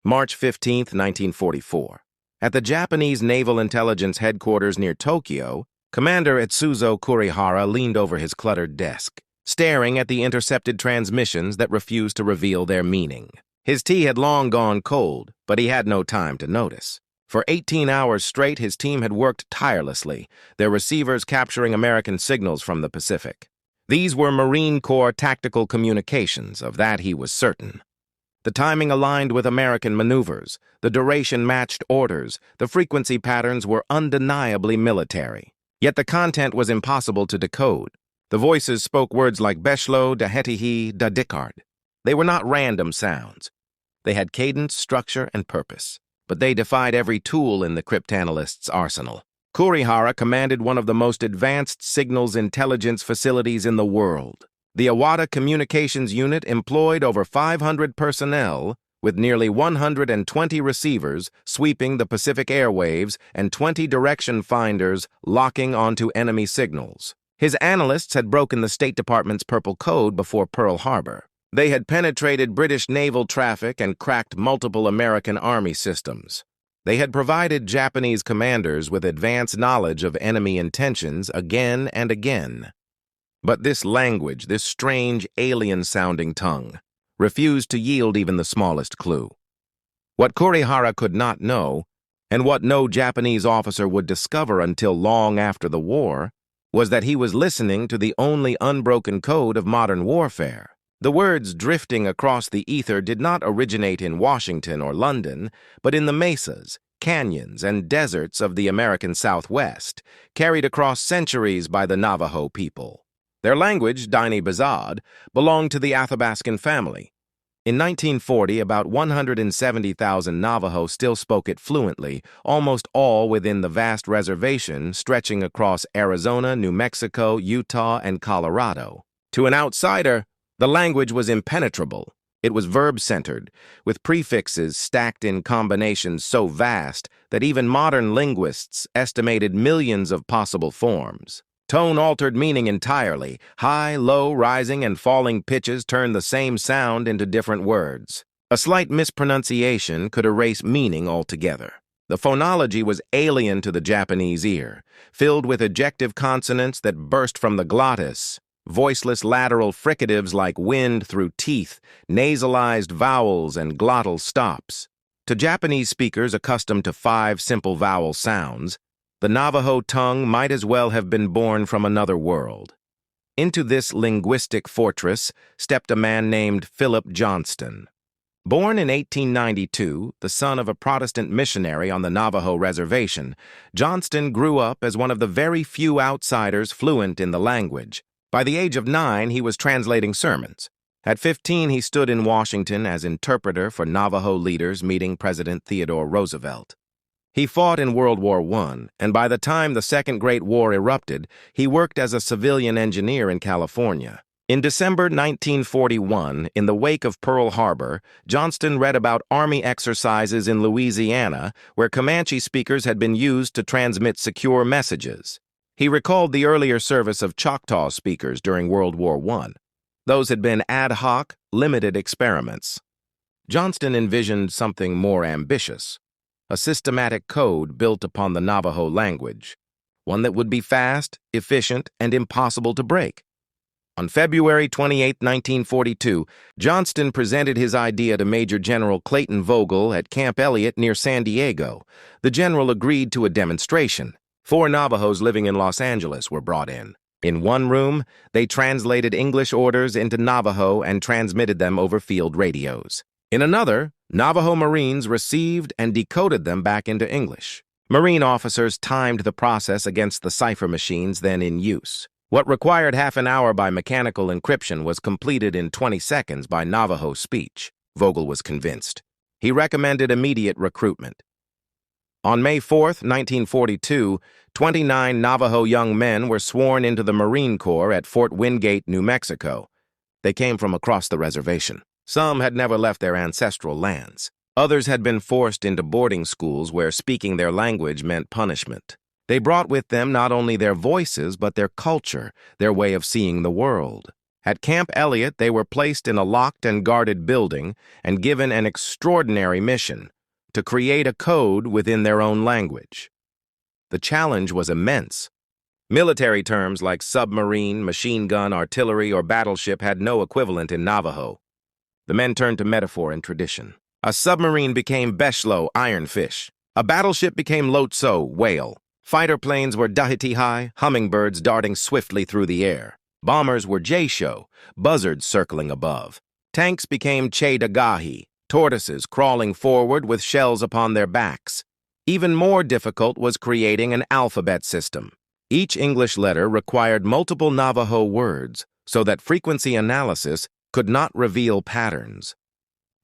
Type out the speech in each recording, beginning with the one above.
March 15, 1944. At the Japanese Naval Intelligence Headquarters near Tokyo, Commander Etsuzo Kurihara leaned over his cluttered desk, staring at the intercepted transmissions that refused to reveal their meaning. His tea had long gone cold, but he had no time to notice. For 18 hours straight, his team had worked tirelessly, their receivers capturing American signals from the Pacific. These were Marine Corps tactical communications, of that he was certain. The timing aligned with American maneuvers, the duration matched orders, the frequency patterns were undeniably military. Yet the content was impossible to decode. The voices spoke words like Beshlo, Dahetihi, Dadikard. They were not random sounds. They had cadence, structure, and purpose. But they defied every tool in the cryptanalyst's arsenal. Kurihara commanded one of the most advanced signals intelligence facilities in the world. The Iwata Communications Unit employed over 500 personnel, with nearly 120 receivers sweeping the Pacific airwaves and 20 direction finders locking onto enemy signals. His analysts had broken the State Department's Purple Code before Pearl Harbor. They had penetrated British naval traffic and cracked multiple American Army systems. They had provided Japanese commanders with advanced knowledge of enemy intentions again and again. But this language, this strange, alien-sounding tongue, refused to yield even the smallest clue. What Kurihara could not know, and what no Japanese officer would discover until long after the war, was that he was listening to the only unbroken code of modern warfare. The words drifting across the ether did not originate in Washington or London, but in the mesas, canyons, and deserts of the American Southwest, carried across centuries by the Navajo people. Their language, Dini Bazad, belonged to the Athabascan family. In 1940, about 170,000 Navajo still spoke it fluently, almost all within the vast reservation stretching across Arizona, New Mexico, Utah, and Colorado. To an outsider, the language was impenetrable. It was verb-centered, with prefixes stacked in combinations so vast that even modern linguists estimated millions of possible forms. Tone altered meaning entirely. High, low, rising, and falling pitches turned the same sound into different words. A slight mispronunciation could erase meaning altogether. The phonology was alien to the Japanese ear, filled with ejective consonants that burst from the glottis, voiceless lateral fricatives like wind through teeth, nasalized vowels, and glottal stops. To Japanese speakers accustomed to 5 simple vowel sounds, the Navajo tongue might as well have been born from another world. Into this linguistic fortress stepped a man named Philip Johnston. Born in 1892, the son of a Protestant missionary on the Navajo reservation, Johnston grew up as one of the very few outsiders fluent in the language. By the age of 9, he was translating sermons. At 15, he stood in Washington as interpreter for Navajo leaders meeting President Theodore Roosevelt. He fought in World War I, and by the time the Second Great War erupted, he worked as a civilian engineer in California. In December 1941, in the wake of Pearl Harbor, Johnston read about Army exercises in Louisiana where Comanche speakers had been used to transmit secure messages. He recalled the earlier service of Choctaw speakers during World War I. Those had been ad hoc, limited experiments. Johnston envisioned something more ambitious. A systematic code built upon the Navajo language, one that would be fast, efficient, and impossible to break. On February 28, 1942, Johnston presented his idea to Major General Clayton Vogel at Camp Elliott near San Diego. The general agreed to a demonstration. 4 Navajos living in Los Angeles were brought in. In one room, they translated English orders into Navajo and transmitted them over field radios. In another, Navajo Marines received and decoded them back into English. Marine officers timed the process against the cipher machines then in use. What required half an hour by mechanical encryption was completed in 20 seconds by Navajo speech. Vogel was convinced. He recommended immediate recruitment. On May 4, 1942, 29 Navajo young men were sworn into the Marine Corps at Fort Wingate, New Mexico. They came from across the reservation. Some had never left their ancestral lands. Others had been forced into boarding schools where speaking their language meant punishment. They brought with them not only their voices, but their culture, their way of seeing the world. At Camp Elliott, they were placed in a locked and guarded building and given an extraordinary mission to create a code within their own language. The challenge was immense. Military terms like submarine, machine gun, artillery, or battleship had no equivalent in Navajo. The men turned to metaphor and tradition. A submarine became Beshlo, ironfish. A battleship became Lotso, whale. Fighter planes were Dahitihai, hummingbirds darting swiftly through the air. Bombers were Jaysho, buzzards circling above. Tanks became Che-Dagahi, tortoises crawling forward with shells upon their backs. Even more difficult was creating an alphabet system. Each English letter required multiple Navajo words so that frequency analysis could not reveal patterns.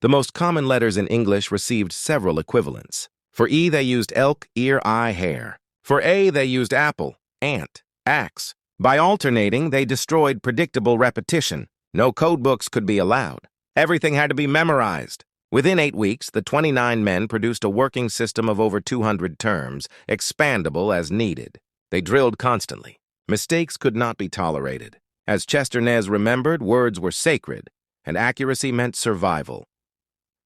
The most common letters in English received several equivalents. For E, they used elk, ear, eye, hair. For A, they used apple, ant, axe. By alternating, they destroyed predictable repetition. No codebooks could be allowed. Everything had to be memorized. Within 8 weeks, the 29 men produced a working system of over 200 terms, expandable as needed. They drilled constantly. Mistakes could not be tolerated. As Chester Nez remembered, words were sacred, and accuracy meant survival.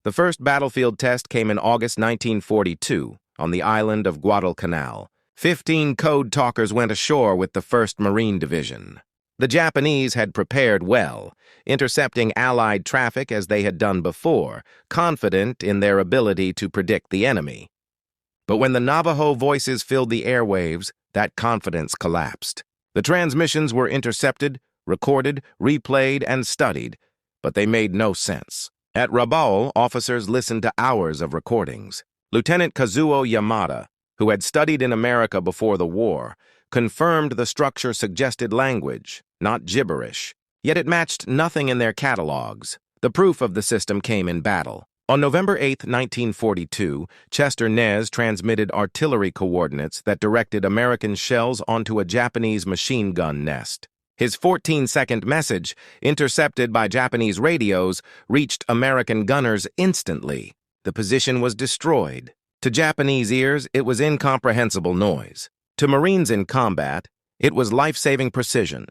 The first battlefield test came in August 1942 on the island of Guadalcanal. 15 code talkers went ashore with the 1st Marine Division. The Japanese had prepared well, intercepting Allied traffic as they had done before, confident in their ability to predict the enemy. But when the Navajo voices filled the airwaves, that confidence collapsed. The transmissions were intercepted, recorded, replayed, and studied, but they made no sense. At Rabaul, officers listened to hours of recordings. Lieutenant Kazuo Yamada, who had studied in America before the war, confirmed the structure suggested language, not gibberish. Yet it matched nothing in their catalogs. The proof of the system came in battle. On November 8, 1942, Chester Nez transmitted artillery coordinates that directed American shells onto a Japanese machine gun nest. His 14-second message, intercepted by Japanese radios, reached American gunners instantly. The position was destroyed. To Japanese ears, it was incomprehensible noise. To Marines in combat, it was life-saving precision.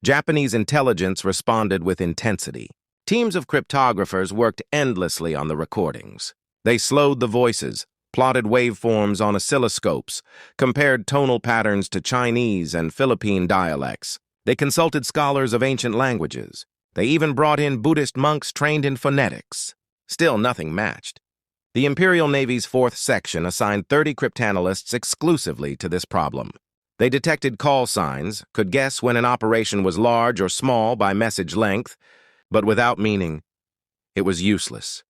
Japanese intelligence responded with intensity. Teams of cryptographers worked endlessly on the recordings. They slowed the voices, plotted waveforms on oscilloscopes, compared tonal patterns to Chinese and Philippine dialects. They consulted scholars of ancient languages. They even brought in Buddhist monks trained in phonetics. Still, nothing matched. The Imperial Navy's 4th Section assigned 30 cryptanalysts exclusively to this problem. They detected call signs, could guess when an operation was large or small by message length, but without meaning, it was useless.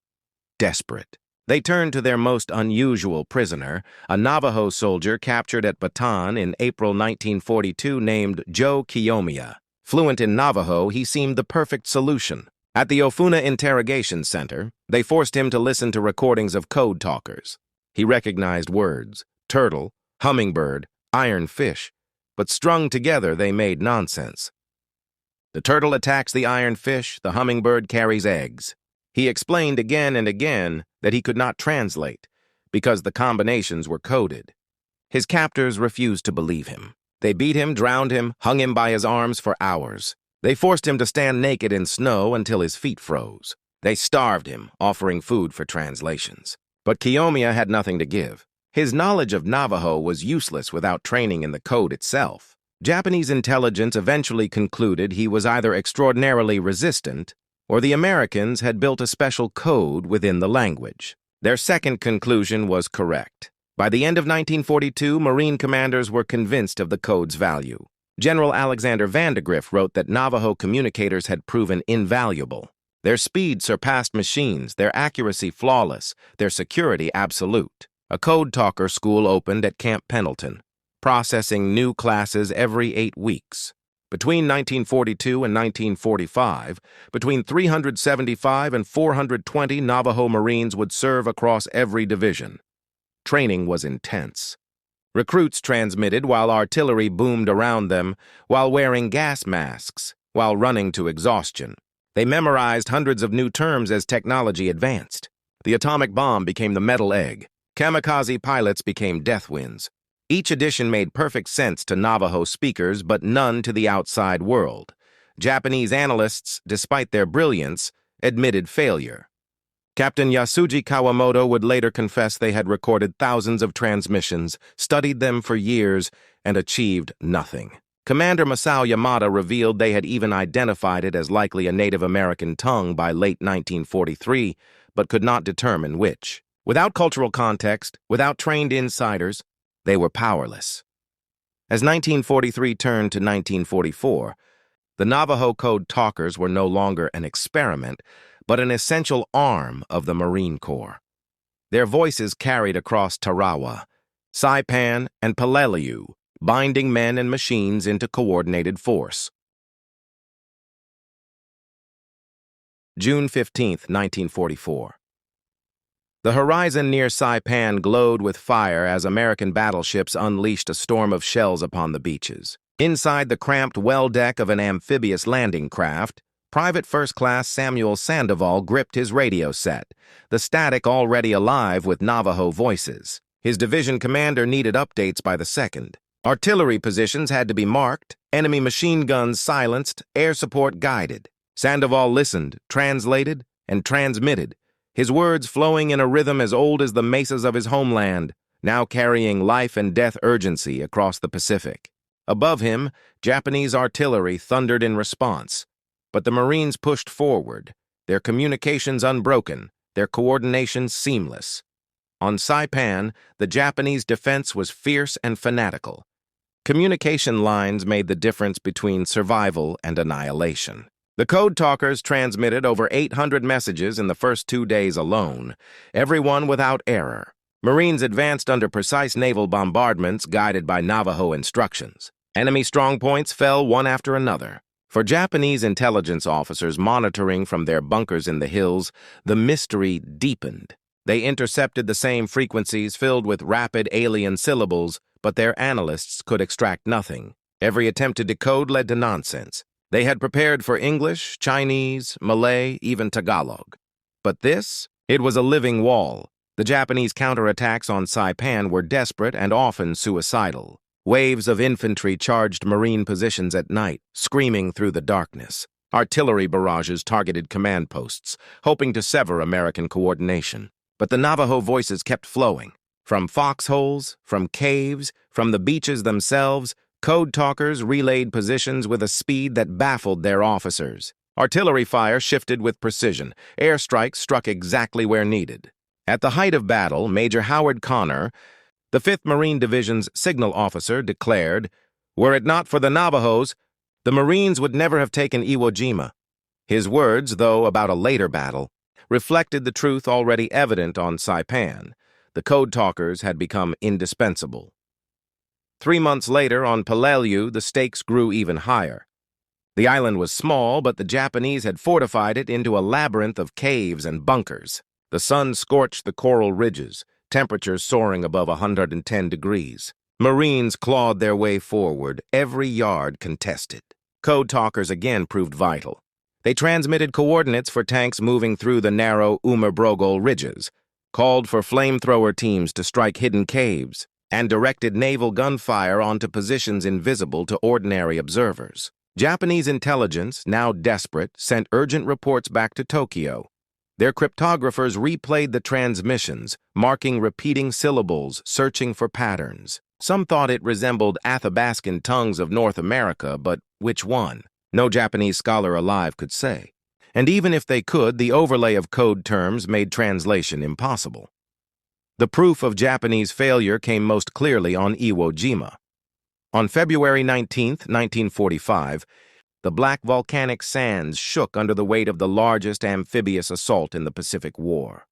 Desperate. They turned to their most unusual prisoner, a Navajo soldier captured at Bataan in April 1942 named Joe Kiyomiya. Fluent in Navajo, he seemed the perfect solution. At the Ofuna Interrogation Center, they forced him to listen to recordings of code talkers. He recognized words, turtle, hummingbird, iron fish, but strung together they made nonsense. The turtle attacks the iron fish, the hummingbird carries eggs. He explained again and again that he could not translate because the combinations were coded. His captors refused to believe him. They beat him, drowned him, hung him by his arms for hours. They forced him to stand naked in snow until his feet froze. They starved him, offering food for translations. But Kiyomiya had nothing to give. His knowledge of Navajo was useless without training in the code itself. Japanese intelligence eventually concluded he was either extraordinarily resistant or the Americans had built a special code within the language. Their second conclusion was correct. By the end of 1942, Marine commanders were convinced of the code's value. General Alexander Vandegrift wrote that Navajo communicators had proven invaluable. Their speed surpassed machines, their accuracy flawless, their security absolute. A code talker school opened at Camp Pendleton, processing new classes every 8 weeks. Between 1942 and 1945, between 375 and 420 Navajo Marines would serve across every division. Training was intense. Recruits transmitted while artillery boomed around them, while wearing gas masks, while running to exhaustion. They memorized hundreds of new terms as technology advanced. The atomic bomb became the metal egg. Kamikaze pilots became death winds. Each edition made perfect sense to Navajo speakers, but none to the outside world. Japanese analysts, despite their brilliance, admitted failure. Captain Yasuji Kawamoto would later confess they had recorded thousands of transmissions, studied them for years, and achieved nothing. Commander Masao Yamada revealed they had even identified it as likely a Native American tongue by late 1943, but could not determine which. Without cultural context, without trained insiders, they were powerless. As 1943 turned to 1944, the Navajo Code talkers were no longer an experiment, but an essential arm of the Marine Corps. Their voices carried across Tarawa, Saipan, and Peleliu, binding men and machines into coordinated force. June 15, 1944. The horizon near Saipan glowed with fire as American battleships unleashed a storm of shells upon the beaches. Inside the cramped well deck of an amphibious landing craft, Private First Class Samuel Sandoval gripped his radio set, the static already alive with Navajo voices. His division commander needed updates by the second. Artillery positions had to be marked, enemy machine guns silenced, air support guided. Sandoval listened, translated, and transmitted, his words flowing in a rhythm as old as the mesas of his homeland, now carrying life and death urgency across the Pacific. Above him, Japanese artillery thundered in response, but the Marines pushed forward, their communications unbroken, their coordination seamless. On Saipan, the Japanese defense was fierce and fanatical. Communication lines made the difference between survival and annihilation. The code talkers transmitted over 800 messages in the first 2 days alone, every one without error. Marines advanced under precise naval bombardments guided by Navajo instructions. Enemy strongpoints fell one after another. For Japanese intelligence officers monitoring from their bunkers in the hills, the mystery deepened. They intercepted the same frequencies filled with rapid alien syllables, but their analysts could extract nothing. Every attempt to decode led to nonsense. They had prepared for English, Chinese, Malay, even Tagalog. But this, it was a living wall. The Japanese counterattacks on Saipan were desperate and often suicidal. Waves of infantry charged Marine positions at night, screaming through the darkness. Artillery barrages targeted command posts, hoping to sever American coordination. But the Navajo voices kept flowing. From foxholes, from caves, from the beaches themselves, code talkers relayed positions with a speed that baffled their officers. Artillery fire shifted with precision. Airstrikes struck exactly where needed. At the height of battle, Major Howard Connor, the 5th Marine Division's signal officer, declared, "Were it not for the Navajos, the Marines would never have taken Iwo Jima." His words, though about a later battle, reflected the truth already evident on Saipan. The code talkers had become indispensable. 3 months later, on Peleliu, the stakes grew even higher. The island was small, but the Japanese had fortified it into a labyrinth of caves and bunkers. The sun scorched the coral ridges, temperatures soaring above 110 degrees. Marines clawed their way forward, every yard contested. Code talkers again proved vital. They transmitted coordinates for tanks moving through the narrow Unbreakable ridges, called for flamethrower teams to strike hidden caves, and directed naval gunfire onto positions invisible to ordinary observers. Japanese intelligence, now desperate, sent urgent reports back to Tokyo. Their cryptographers replayed the transmissions, marking repeating syllables, searching for patterns. Some thought it resembled Athabascan tongues of North America, but which one? No Japanese scholar alive could say. And even if they could, the overlay of code terms made translation impossible. The proof of Japanese failure came most clearly on Iwo Jima. On February 19, 1945, the black volcanic sands shook under the weight of the largest amphibious assault in the Pacific War.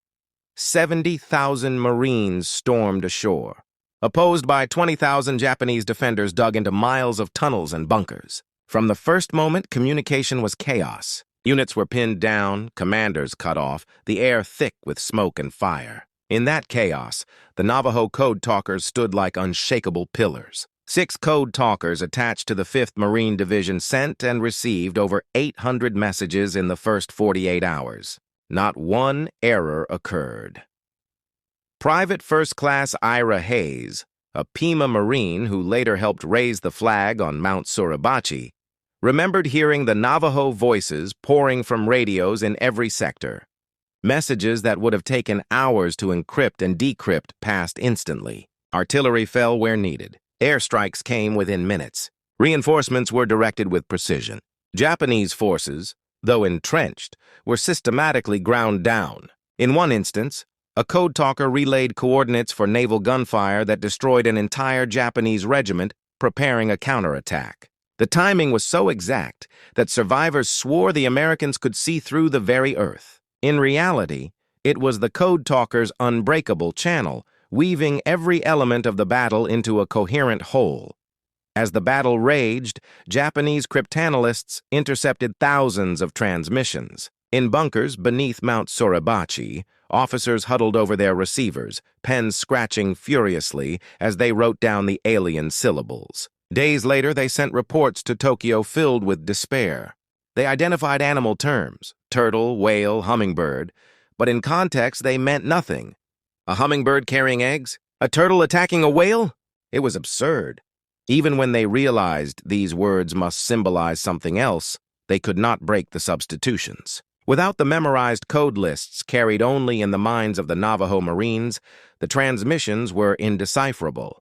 70,000 Marines stormed ashore. Opposed by 20,000 Japanese defenders dug into miles of tunnels and bunkers. From the first moment, communication was chaos. Units were pinned down, commanders cut off, the air thick with smoke and fire. In that chaos, the Navajo Code talkers stood like unshakable pillars. 6 code talkers attached to the 5th Marine Division sent and received over 800 messages in the first 48 hours. Not one error occurred. Private First Class Ira Hayes, a Pima Marine who later helped raise the flag on Mount Suribachi, remembered hearing the Navajo voices pouring from radios in every sector. Messages that would have taken hours to encrypt and decrypt passed instantly. Artillery fell where needed. Airstrikes came within minutes. Reinforcements were directed with precision. Japanese forces, though entrenched, were systematically ground down. In one instance, a code talker relayed coordinates for naval gunfire that destroyed an entire Japanese regiment preparing a counterattack. The timing was so exact that survivors swore the Americans could see through the very earth. In reality, it was the code talker's Unbreakable channel, weaving every element of the battle into a coherent whole. As the battle raged, Japanese cryptanalysts intercepted thousands of transmissions. In bunkers beneath Mount Suribachi, officers huddled over their receivers, pens scratching furiously as they wrote down the alien syllables. Days later, they sent reports to Tokyo filled with despair. They identified animal terms, turtle, whale, hummingbird, but in context they meant nothing. A hummingbird carrying eggs? A turtle attacking a whale? It was absurd. Even when they realized these words must symbolize something else, they could not break the substitutions. Without the memorized code lists carried only in the minds of the Navajo Marines, the transmissions were indecipherable.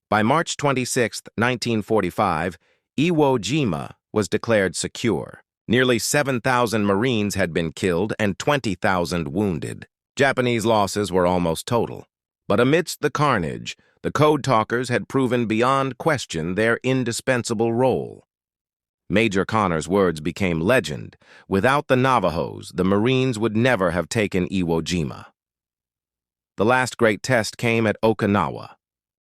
By March 26, 1945, Iwo Jima was declared secure. Nearly 7,000 Marines had been killed and 20,000 wounded. Japanese losses were almost total. But amidst the carnage, the code talkers had proven beyond question their indispensable role. Major Connor's words became legend. Without the Navajos, the Marines would never have taken Iwo Jima. The last great test came at Okinawa.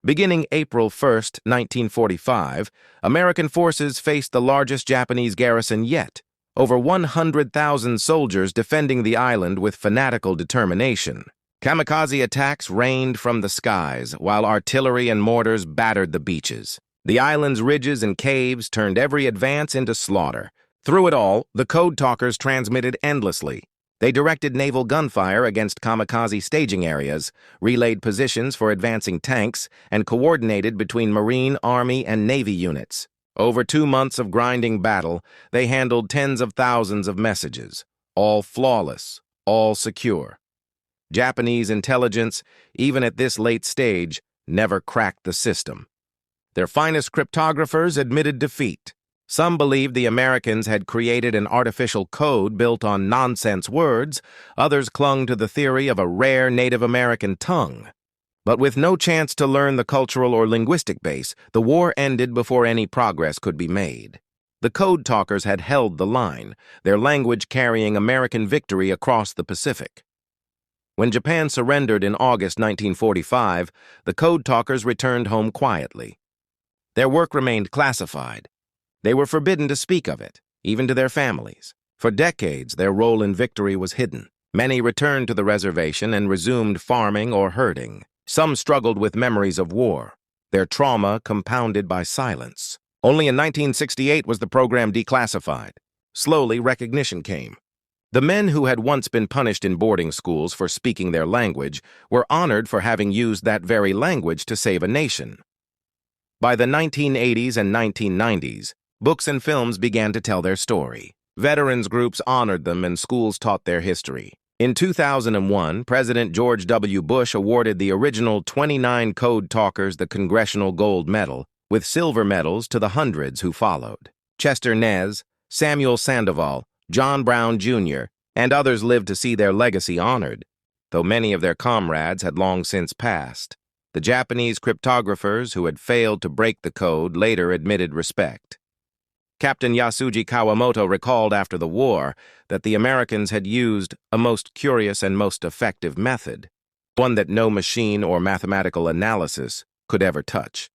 Beginning April 1, 1945, American forces faced the largest Japanese garrison yet, over 100,000 soldiers defending the island with fanatical determination. Kamikaze attacks rained from the skies, while artillery and mortars battered the beaches. The island's ridges and caves turned every advance into slaughter. Through it all, the code talkers transmitted endlessly. They directed naval gunfire against kamikaze staging areas, relayed positions for advancing tanks, and coordinated between Marine, Army, and Navy units. Over 2 months of grinding battle, they handled tens of thousands of messages, all flawless, all secure. Japanese intelligence, even at this late stage, never cracked the system. Their finest cryptographers admitted defeat. Some believed the Americans had created an artificial code built on nonsense words. Others clung to the theory of a rare Native American tongue. But with no chance to learn the cultural or linguistic base, the war ended before any progress could be made. The code talkers had held the line, their language carrying American victory across the Pacific. When Japan surrendered in August 1945, the code talkers returned home quietly. Their work remained classified. They were forbidden to speak of it, even to their families. For decades, their role in victory was hidden. Many returned to the reservation and resumed farming or herding. Some struggled with memories of war, their trauma compounded by silence. Only in 1968 was the program declassified. Slowly, recognition came. The men who had once been punished in boarding schools for speaking their language were honored for having used that very language to save a nation. By the 1980s and 1990s, books and films began to tell their story. Veterans groups honored them and schools taught their history. In 2001, President George W. Bush awarded the original 29 code talkers the Congressional Gold Medal, with silver medals to the hundreds who followed. Chester Nez, Samuel Sandoval, John Brown Jr., and others lived to see their legacy honored, though many of their comrades had long since passed. The Japanese cryptographers who had failed to break the code later admitted respect. Captain Yasuji Kawamoto recalled after the war that the Americans had used a most curious and most effective method, one that no machine or mathematical analysis could ever touch.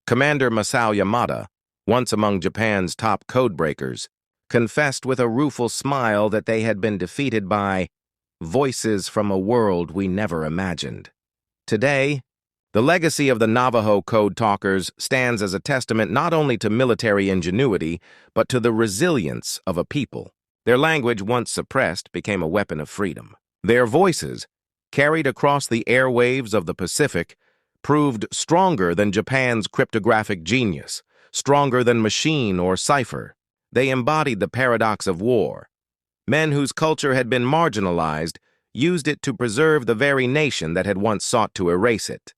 Commander Masao Yamada, once among Japan's top codebreakers, confessed with a rueful smile that they had been defeated by voices from a world we never imagined. Today, the legacy of the Navajo Code talkers stands as a testament not only to military ingenuity, but to the resilience of a people. Their language, once suppressed, became a weapon of freedom. Their voices, carried across the airwaves of the Pacific, proved stronger than Japan's cryptographic genius, stronger than machine or cipher. They embodied the paradox of war. Men whose culture had been marginalized used it to preserve the very nation that had once sought to erase it.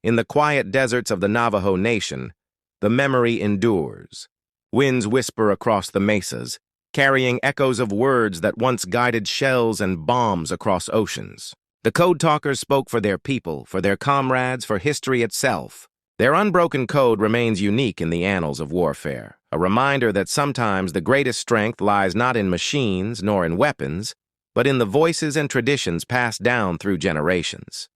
In the quiet deserts of the Navajo Nation, the memory endures. Winds whisper across the mesas, carrying echoes of words that once guided shells and bombs across oceans. The code talkers spoke for their people, for their comrades, for history itself. Their unbroken code remains unique in the annals of warfare, a reminder that sometimes the greatest strength lies not in machines nor in weapons, but in the voices and traditions passed down through generations.